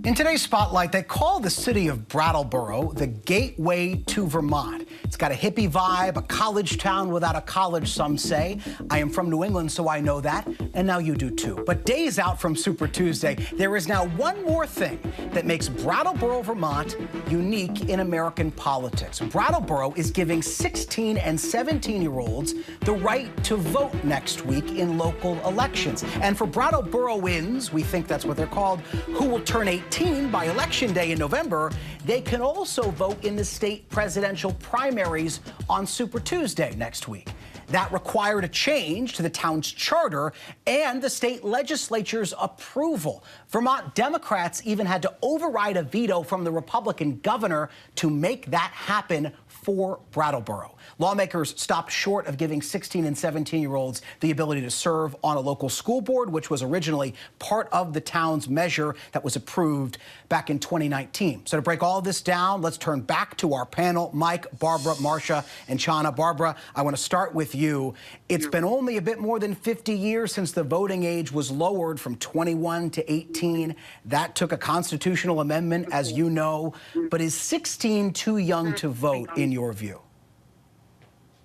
In today's Spotlight, they call the city of Brattleboro the gateway to Vermont. It's got a hippie vibe, a college town without a college, some say. I am from New England, so I know that, and now you do too. But days out from Super Tuesday, there is now one more thing that makes Brattleboro, Vermont, unique in American politics. Brattleboro is giving 16 and 17-year-olds the right to vote next week in local elections. And for Brattleboroans, we think that's what they're called, who will turn 18 by Election Day in November, they can also vote in the state presidential primaries on Super Tuesday next week. That required a change to the town's charter and the state legislature's approval. Vermont Democrats even had to override a veto from the Republican governor to make that happen for Brattleboro. Lawmakers stopped short of giving 16 and 17-year-olds the ability to serve on a local school board, which was originally part of the town's measure that was approved back in 2019. So to break all this down, let's turn back to our panel, Mike, Barbara, Marcia, and Chana. Barbara, I want to start with you. It's been only a bit more than 50 years since the voting age was lowered from 21 to 18. That took a constitutional amendment, as you know. But is 16 too young to vote, in your view?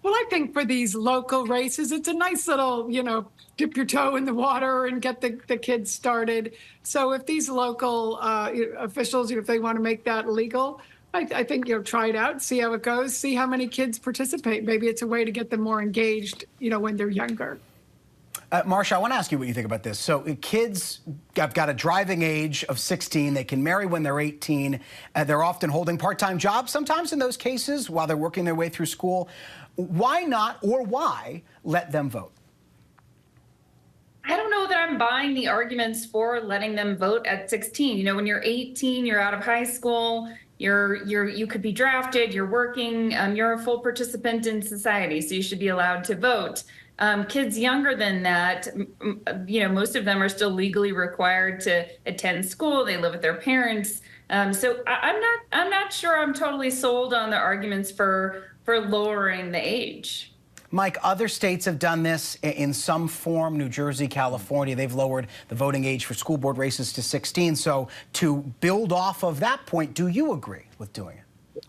Well, I think for these local races, it's a nice little, dip your toe in the water and get the kids started. So if these local officials, if they want to make that legal, I think, try it out, see how it goes, see how many kids participate. Maybe it's a way to get them more engaged, when they're younger. Marcia, I want to ask you what you think about this. So kids have got a driving age of 16. They can marry when they're 18. They're often holding part-time jobs sometimes in those cases while they're working their way through school. Why not, or why let them vote? I don't know that I'm buying the arguments for letting them vote at 16. When you're 18, you're out of high school, you could be drafted, you're working, you're a full participant in society, so you should be allowed to vote. Kids younger than that, most of them are still legally required to attend school. They live with their parents. So I'm not sure I'm totally sold on the arguments for lowering the age. Mike, other states have done this in some form. New Jersey, California, they've lowered the voting age for school board races to 16. So to build off of that point, do you agree with doing it?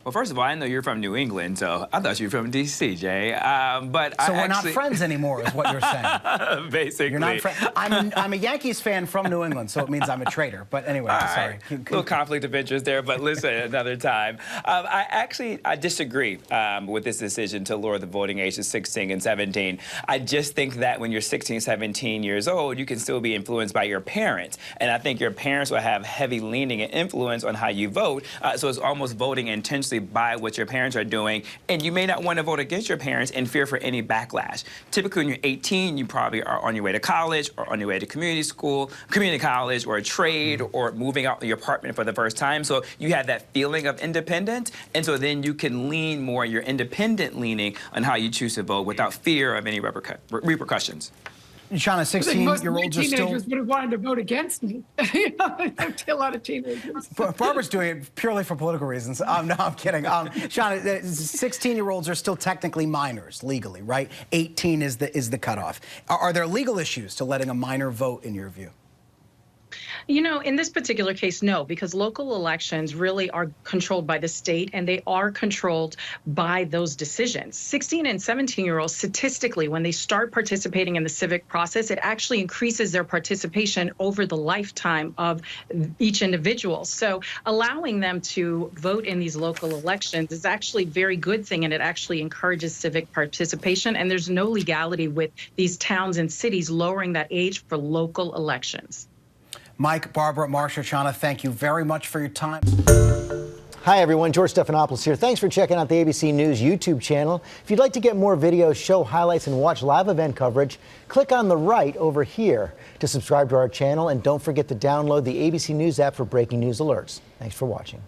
Well, first of all, I know you're from New England, so I thought you were from D.C., Jay. So we're not friends anymore, is what you're saying. Basically. You're not I'm a Yankees fan from New England, so it means I'm a traitor. But anyway, sorry. Right. Little conflict of interest there, but listen, another time. I disagree with this decision to lower the voting age to 16 and 17. I just think that when you're 16, 17 years old, you can still be influenced by your parents. And I think your parents will have heavy leaning and influence on how you vote. So it's almost voting intentionally by what your parents are doing, and you may not want to vote against your parents in fear for any backlash. Typically, when you're 18, you probably are on your way to college or on your way to community school, community college, or a trade, or moving out of your apartment for the first time. So you have that feeling of independence, and so then you can lean more your independent leaning on how you choose to vote without fear of any repercussions. Chana, 16-year-olds are still... teenagers would have wanted to vote against me. I see a lot of teenagers. Barbara's doing it purely for political reasons. No, I'm kidding. Chana, 16-year-olds are still technically minors legally, right? 18 is the cutoff. Are there legal issues to letting a minor vote, in your view? In this particular case, no, because local elections really are controlled by the state, and they are controlled by those decisions. 16 and 17-year-olds, statistically, when they start participating in the civic process, it actually increases their participation over the lifetime of each individual. So allowing them to vote in these local elections is actually a very good thing, and it actually encourages civic participation. And there's no legality with these towns and cities lowering that age for local elections. Mike, Barbara, Marcia, Chana, thank you very much for your time. Hi, everyone. George Stephanopoulos here. Thanks for checking out the ABC News YouTube channel. If you'd like to get more videos, show highlights, and watch live event coverage, click on the right over here to subscribe to our channel. And don't forget to download the ABC News app for breaking news alerts. Thanks for watching.